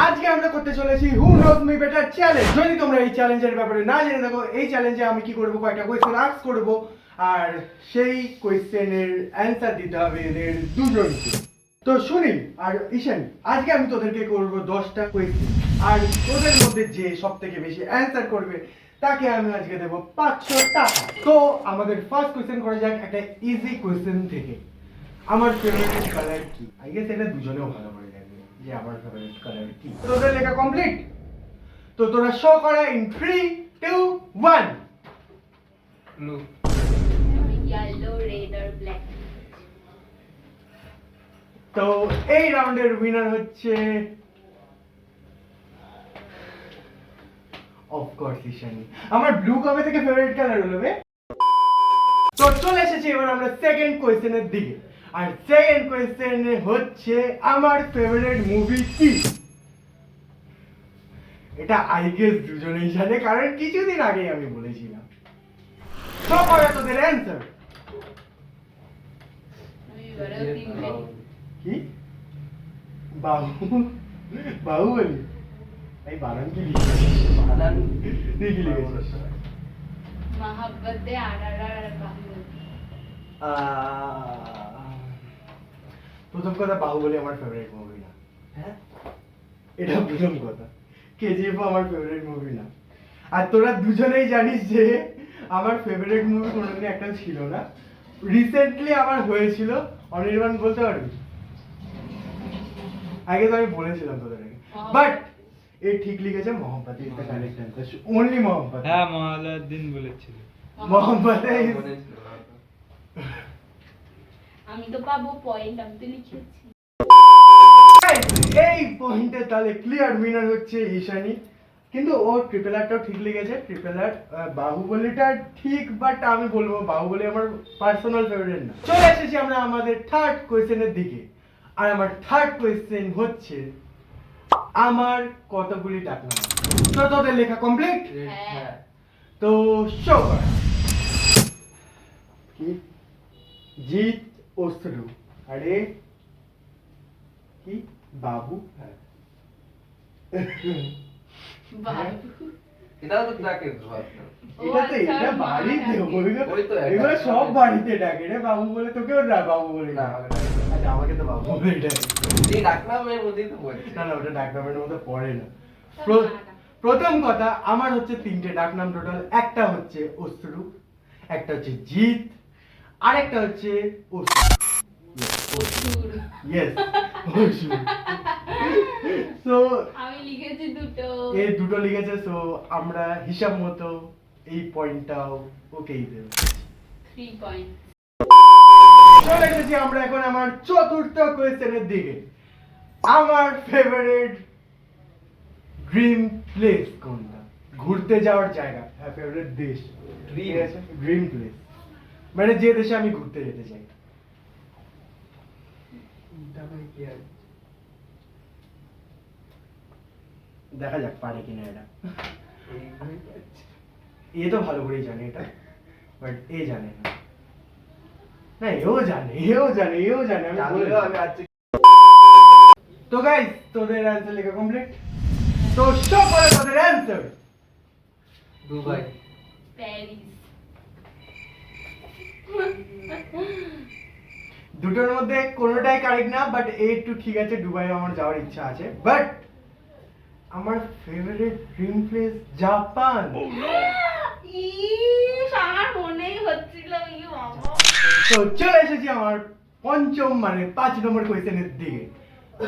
আজকে আমরা করতে চলেছি who knows me better challenge. যদি তোমরা এই চ্যালেঞ্জের ব্যাপারে না জেনে থাকো, এই চ্যালেঞ্জে আমি কি করব, কয়েকটা কোয়েশ্চেন আস্ক করব আর সেই কোয়েশ্চেনের অ্যান্সার দিতে হবে এদের দুজনকে। তো শুনি আর ঈশান, আজকে আমি তোদেরকে করব 10টা কোয়েশ্চেন, আর তোদের মধ্যে যে সবথেকে বেশি অ্যান্সার করবে তাকে আমি আজকে দেব 500 টাকা। তো আমাদের ফার্স্ট কোয়েশ্চেন করা যাক একটা ইজি কোয়েশ্চেন থেকে। আমার ফেভারিট কালার কি? আই গেস এটা দুজনেও ভালো করে জানবে যে আমার ফেভারিট কালার কি। তোদের লেখা কমপ্লিট? তো তোরা শো করা in 3 2 1। Blue. Yellow, red or black. তো এই রাউন্ডের উইনার হচ্ছে অফ কোর্স ঈশানী। আমার ব্লু কবে থেকে ফেভারিট কালার হলো বে? তো চলে এসেছি এবার আমরা সেকেন্ড কোয়েশ্চেনের দিকে। আর সেকেন্ড কোয়েশ্চেন হচ্ছে আমার ফেভারিট মুভি কি? এটা আই গেস দুজনেই জানে, কারণ কিছুদিন আগেই আমি বলেছিলাম। সব পড়া তোদের অ্যান্সার আমি এবারেও তিন দিন। কি? বাহুবলী? এই বানান কি লিখেছিস? বানান তুই কি লিখেছিস? মহাব্বতে RRR আর বাহুবলী। প্রথম কথা, বাহুবলী আমার ফেভারিট মুভি না। হ্যাঁ, এটা প্রথম কথা। কেজিএফ আমার ফেভারিট মুভি না। আর তোরা দুজনেই জানিস যে আমার ফেভারিট মুভি কোনোদিন একটা ছিল না। রিসেন্টলি আমার হয়েছিল। অনির্বাণ বলতে পারবি? আগে তো আমি বলেছিলাম তোদের আগে, বাট এ ঠিক লিখেছে Mohammad is the correct answer. Only Mohammad. হ্যাঁ, মহালাদ্দিন বলেছিল। মোহাম্মদ আমি তো পাবো পয়েন্ট, আমি তো লিখেছি। এই পয়েন্টে তাহলে ক্লিয়ার উইনার হচ্ছে ঈশানী। কিন্তু ও ট্রিপল আরটাও ঠিক লিখেছে। ট্রিপল আর বাহুবলীটা ঠিক, বাট আমি বলবো বাহুবলী আমার পার্সোনাল ফেভারিট না। চলে এসেছি আমরা আমাদের থার্ড কোয়েশ্চেনের দিকে। আর আমার থার্ড কোয়েশ্চেন হচ্ছে আমার কতগুলি ডাকনাম? তো তোদের লেখা কমপ্লিট? হ্যাঁ। তো শো কর। কি? জিৎ অশ্রু। আরে কি? বাবু? হ্যাঁ। বাবু। এটাও তো ডাকে ধর। এটা তো আচ্ছা, এটা মা বাড়িতে ডাকে। ওই তো একটা। এগুলো সব বাড়িতে ডাকে রে বাবু বলে। তোকেও বাবু বলে না, না? আমাকে ডাকে। আচ্ছা, আমাকে তো বাবু বলে ডাকে। এই ডাকনামের মধ্যেই তো বলছি। না না, ওটা ডাকনামের মধ্যে পড়ে না। প্রথম কথা, আমার হচ্ছে 3টে ডাকনাম টোটাল। একটা হচ্ছে অশ্রু, একটা হচ্ছে জিৎ, আর একটা হচ্ছে অশ্রু। অসুর। ইয়েস, অশ্রু। সো আমি লিখেছি দুটো। এই দুটো লিখেছে। সো আমরা হিসাব মতো এই পয়েন্টটাও ওকেই দেব। 3 পয়েন্ট। চলে এসেছি আমরা এখন আমার চতুর্থ কোয়েশ্চেনের দিকে। আমার ফেভারিট ড্রিম প্লেস কোনটা? ঘুরতে যাওয়ার জায়গা। হ্যাঁ, ফেভারিট দেশ। ড্রিম প্লেস মানে যে দেশে আমি ঘুরতে যেতে চাই। দেখা যাক পারে কিনা এটা। এ তো ভালো করেই জানে এটা, বাট এ জানে না। না, এও জানে, এও জানে, এও জানে। আমি বললাম আমি আজকে। তো গাইস, তোদের অ্যানসার লেখা কমপ্লিট। তো শো করে তোদের অ্যানসার। দুবাই। প্যারিস। দুটোর মধ্যে কোনোটাই কারেক্ট না, বাট এ একটু ঠিক আছে। দুবাই আমার যাওয়ার ইচ্ছা আছে, বাট আমার ফেভারিট ড্রিম প্লেস জাপান। ইস, আমার মনেই হচ্ছিল ইয়ে বাবা। তো চলে এসেছি আমার পঞ্চম মানে 5 নম্বর কোয়েশ্চেনের দিকে।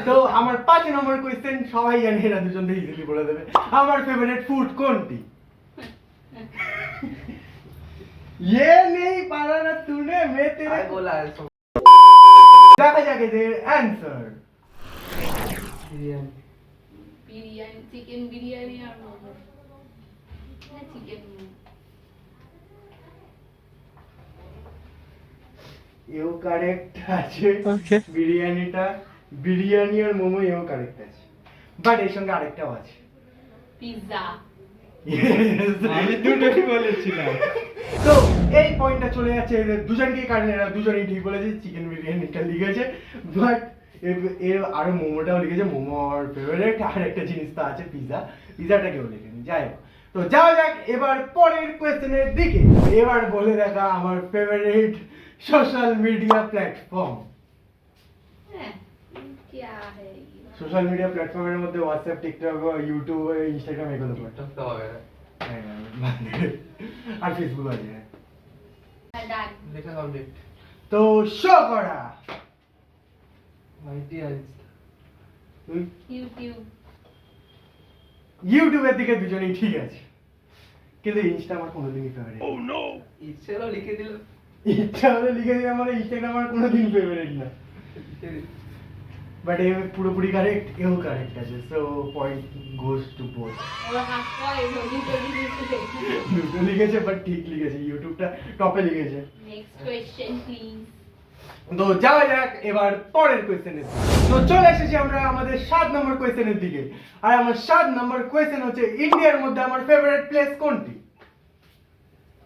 তো আমার 5 নম্বর কোয়েশ্চেন সবাই জানে, এরা দুজন দিয়ে ইজিলি বলে দেবে। আমার ফেভারিট ফুড কোনটি? ये नहीं पारा ना तूने, मैं तेरे আই বলা আছে। দেখা যাক এদের অ্যানসার। বিরিয়ানি। বিরিয়ানি, চিকেন বিরিয়ানি আর মোমো। না, চিকেন মোমো। এও কারেক্ট আছে। বিরিয়ানিটা, বিরিয়ানি আর মোমো এও কারেক্ট আছে, বাট এর সঙ্গে আরেকটাও আছে। পিৎজা। আমি দুটোই বলেছিলাম। তো এই পয়েন্টটা চলে যাচ্ছে এদের দুজনকেই, কারণ এরা দুজনেই ঠিক বলেছে। চিকেন বিরিয়ানিটা লিখেছে, বাট এর আরো মোমোটাও লিখেছে, মোমো আমার ফেভারিট। আর একটা জিনিস তো আছে, পিজা, পিজাটা কেউ লেখেনি। যাই হোক, তো যাওয়া যাক এবার পরের কোয়েশ্চেনের দিকে। এবার বলে দেখা আমার ফেভারিট সোশ্যাল মিডিয়া প্ল্যাটফর্ম। হ্যাঁ, क्या है ये? সোশ্যাল মিডিয়া প্ল্যাটফর্মের মধ্যে হোয়াটসঅ্যাপ, টিকটক, ইউটিউব, ইনস্টাগ্রাম এগুলো পড়ে। টিকটক তো হবে না। হ্যাঁ, আর ফেসবুক আছে। হ্যাঁ, done. লেখা কমপ্লিট। তো শো করা মাইটি আজ YouTube. ইউটিউবের দিকে দুজনেই ঠিক আছে, কিন্তু ইনস্টা আমার কোনোদিনই ফেভারিট। ইচ্ছে হলো লিখে দিল। ইচ্ছা হলে লিখে দিই, আমার ইনস্টাগ্রাম আমার কোনোদিন ফেভারিট না। বাট এ পুরোপুরি কারেক্ট, এও কারেক্ট আছে। So point goes to both. ওরা হাত পায়ে ধরি ধরি দিতে। দুটো লিখেছে বাট ঠিক লিখেছে, ইউটিউবটা টপে লিখেছে। Next question, please. তো যাওয়া যাক এবার পরের কোয়েশ্চেনের দিকে। তো চলে এসেছি আমরা আমাদের 7 নম্বর কোয়েশ্চেনের দিকে। আর আমার 7 নম্বর কোয়েশ্চেন হচ্ছে, ইন্ডিয়ার মধ্যে আমার ফেভারিট প্লেস কোনটি?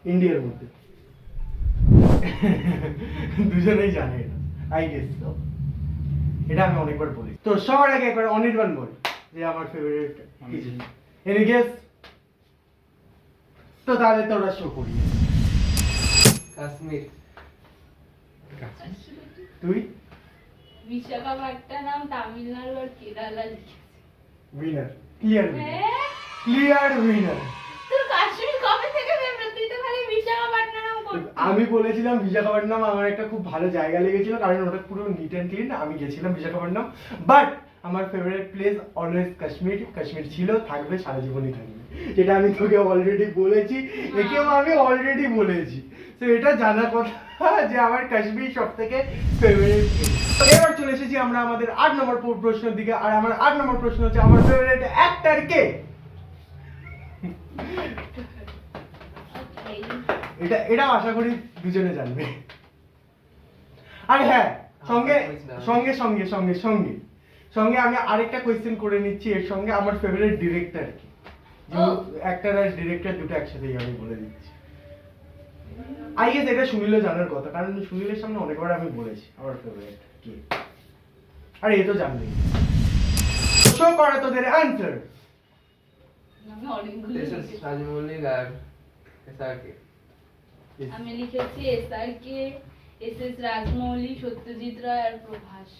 ইন্ডিয়ার মধ্যে দুজনেই জানে এটা, আই গেস। তো এটা আমি অনেকবার বলি। তো সবার আগে একবার অনির্বাণ বল যে আমার ফেভারিট কিছু। Any guess? তো তাহলে তোরা শো করি। কাশ্মীর। তুই? বিশাখাপট্টনম, তামিলনাড়ু আর কেরালা লিখেছে। উইনার, ক্লিয়ার উইনার, হ্যাঁ? Clear winner. তোর কাশ্মীর কবে থেকে ফেভারিট? তুই তো খালি বিশাখাপট্টনম করছিস। আমি বলেছিলাম বিশাখাপট্টনম আমার একটা খুব ভালো জায়গা লেগেছিল, কারণ ওটা পুরো নিট অ্যান্ড ক্লিন। আমি গেছিলাম বিশাখাপট্টনম, বাট আমার favourite place always Kashmir. Kashmir ছিল, থাকবে, সারা জীবনই থাকবে, যেটা আমি তোকে অলরেডি বলেছি, একেও আমি অলরেডি বলেছি। তো এটা জানা কথা যে আমার কাশ্মীর সব থেকে ফেভারিট। এবার চলে এসেছি আমরা আমাদের 8 নম্বর প্রশ্নের দিকে। আর আমার 8 নম্বর প্রশ্ন হচ্ছে, আমার ফেভারিট অ্যাক্টর কে? Okay. এটা আশা করি দুজনে জানবে। আর হ্যাঁ, সঙ্গে সঙ্গে সঙ্গে সঙ্গে সঙ্গে সঙ্গে আমি আরেকটা কোয়েশ্চেন করে নিচ্ছি এর সঙ্গে, আমার ফেভারিট ডিরেক্টর কি? অ্যাক্টর আর ডিরেক্টর দুটো একসাথেই আমি বলে দিচ্ছি। আই গেস এটা সুনীলও জানার কথা, কারণ সুনীলের সামনে অনেকবার আমি বলেছি আমার ফেভারিট কি। আর এ তো জানবেই। শো করা তোদের অ্যানসার। আমি অনেকগুলো এসএস লিখেছি। রাজমৌলিক আর এসআরকে। আমি লিখেছি এসআরকে, এসএস রাজমৌলি, সত্যজিৎ রায় আর প্রভাস।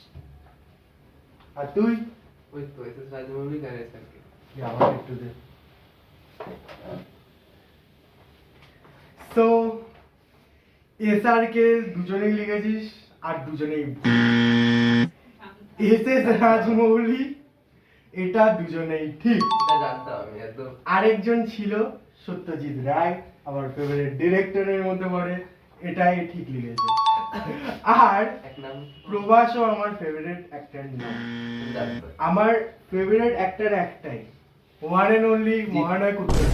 আর তুই? ওই তো এসএস রাজমৌলিক আর এসআরকে। আমার একটু দে। তো এসআরকে দুজনেই লিখেছিস, আর দুজনেই এসএস রাজমৌলি, এটা দুজনেই ঠিক। এটা জানতাম আমি একদম। আরেকজন ছিল সত্যজিৎ রায়, আমার ফেভারিট ডিরেক্টরের মধ্যে পড়ে, এটাই ঠিক লিখেছে। আর এক নাম প্রভাসও আমার ফেভারিট অ্যাক্টর না। জানতাম। আমার ফেভারিট অ্যাক্টর একটাই, ওয়ান এন্ড অনলি মহানায়ক উত্তম।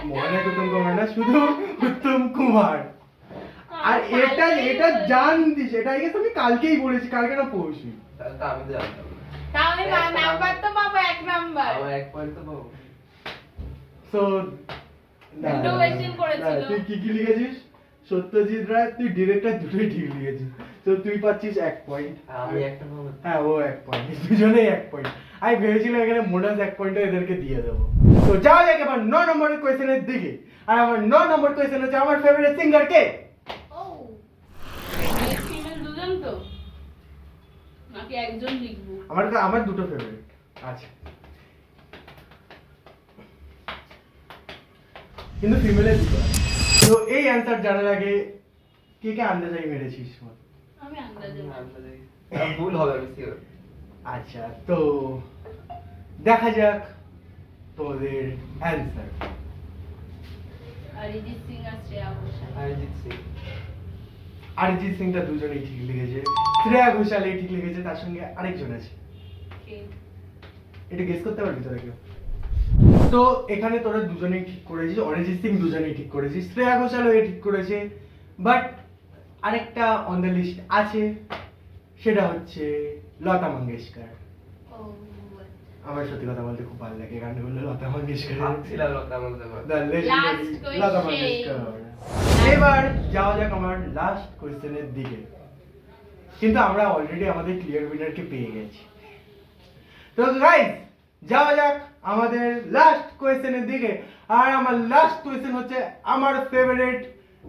মহানায়ক উত্তম কুমার না, শুধু উত্তম কুমার। আর এটা জানতিস, এটা আই গেস আমি কালকেই বলেছি, কালকে না পরশু। তাহলে তো আমি তো জানতাম না। তাহলে নাম্বার তো পাবো, এক নাম্বার। আমার এক পয়েন্ট তো পাবো। সো দুটো question করেছিল। তুই কি কি লিখেছিস? সত্যজিৎ রায়, তুই ডিরেক্টর দুটোই ঠিক লিখেছিস। তো তুই পাচ্ছিস 1 পয়েন্ট। আমি একটা পাবো। হ্যাঁ, ও 1 পয়েন্ট, দুজনেই 1 পয়েন্ট। আমি ভেবেছিলাম এখানে বোনাস 1 পয়েন্ট এদেরকে দিয়ে দেবো। তো যাওয়া যাক এবার 9 নম্বরের কোয়েশ্চেনের দিকে। আর আমার 9 নম্বর কোয়েশ্চেন হচ্ছে, আমার ফেভারিট সিঙ্গার কে? ও, মেল ফিমেল দুজন তো, নাকি একজন লিখবো? আমার দুটো ফেভারিট আছে, কিন্তু ফিমেলের দুটো আছে। তো এই অ্যান্সার জানার আগে কে কে আন্দাজাই মেরেছিস? আমি আন্দাজে আন্দাজে। ভুল হবে আমি শিওর। আচ্ছা, তো দেখা যাক তোদের অ্যান্সার। অরিজিৎ সিং আর শ্রেয়া ঘোষাল। অরিজিৎ সিং। অরিজিৎ সিংটা দুজনেই ঠিক লিখেছে, শ্রেয়া ঘোষাল এই ঠিক লিখেছে, তার সঙ্গে আরেকজন আছে, কে? এটা গেস করতে পারবি তোরা কেউ? তো এখানে তোরা দুজনেই ঠিক করেছিস, অরিজিৎ সিং দুজনেই ঠিক করেছিস, শ্রেয়া ঘোষালও এ ঠিক করেছে, বাট আরেকটা অন দ্য লিস্ট আছে, সেটা হচ্ছে লতা মঙ্গেশকর। ও, আমার সত্যি কথা বলতে খুব ভালো লাগে গানগুলো লতা মঙ্গেশকরের। ভাবছিলাম Lata Mangeshkar. The legendary Last question. Lata Mangeshkar. এবার যাওয়া যাক আমার লাস্ট কোয়েশ্চেনের দিকে। কিন্তু আমরা অলরেডি আমাদের ক্লিয়ার উইনারকে পেয়ে গেছি। তো গাইস যাওয়া যাক আমাদের লাস্ট কোয়েশ্চেনের দিকে। আর আমার লাস্ট কোয়েশ্চেন হচ্ছে আমার ফেভারিট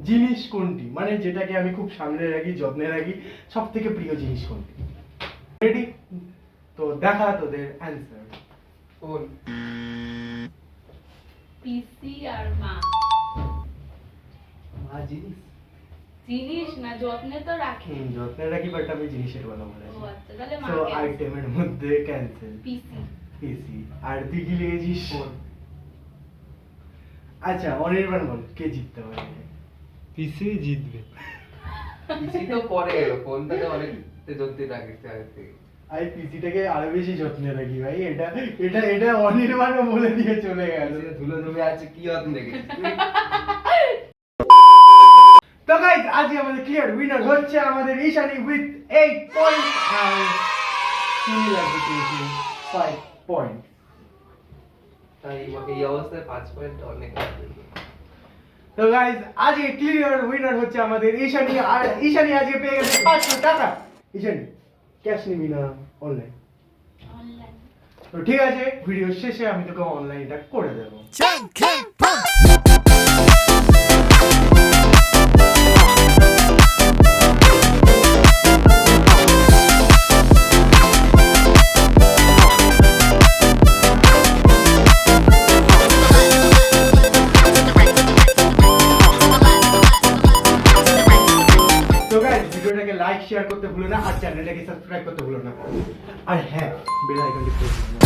জিনিস কোনটি, মানে যেটাকে আমি খুব সামনে রাখি, যত্নে রাখি, সব থেকে প্রিয় জিনিস কোনটি। রেডি? তো দেখা তোদের অ্যান্সার। ফোন। পিসি আর মা। জিনিস। জিনিস না, যত্নে তো রাখি। যত্নে রাখি, বাট আমি জিনিসের কথা ও বলেছি। আচ্ছা, তাহলে মা। তো আইটেমের মধ্যে ক্যান্সেল। পিসি। পিসি। আর তুই কি লিখেছিস? ফোন। আচ্ছা অনির্বাণ বল, কে জিততে পারে? পিসি জিতবে। পিসি তো পরে এলো, ফোনটাতে অনেক যত্নে রাখিস আগে থেকে। আমি পিসিটাকে আরো বেশি যত্নে রাখি ভাই, এটা এটা এটা অনির্বাণও বলে দিয়ে চলে গেল। ধুলো জমে আছে, কি যত্ন রেখেছিস তুই? তো গাইস আজকে আমাদের ক্লিয়ার উইনার হচ্ছে আমাদের ঈশানী উইথ 8 পয়েন্ট আর সুনীল লাগবে পেয়েছে 5 পয়েন্ট। তাই এই অবস্থায় 5 পয়েন্ট অনেক। তো গাইস আজকে ক্লিয়ার উইনার হচ্ছে আমাদের ঈশানী, আর ঈশানী আজকে পেয়ে গেছে 500 টাকা। ঈশানী ক্যাশ নিবি না অনলাইন? অনলাইন। তো ঠিক আছে, ভিডিও শেষে আমি তোকে অনলাইনটা করে দেবো। তো গাইস ভিডিওটাকে লাইক শেয়ার করতে ভুলো না, আর চ্যানেলটাকে সাবস্ক্রাইব করতে ভুলো না, আর হ্যাঁ বেল আইকনটি প্রেস করুন।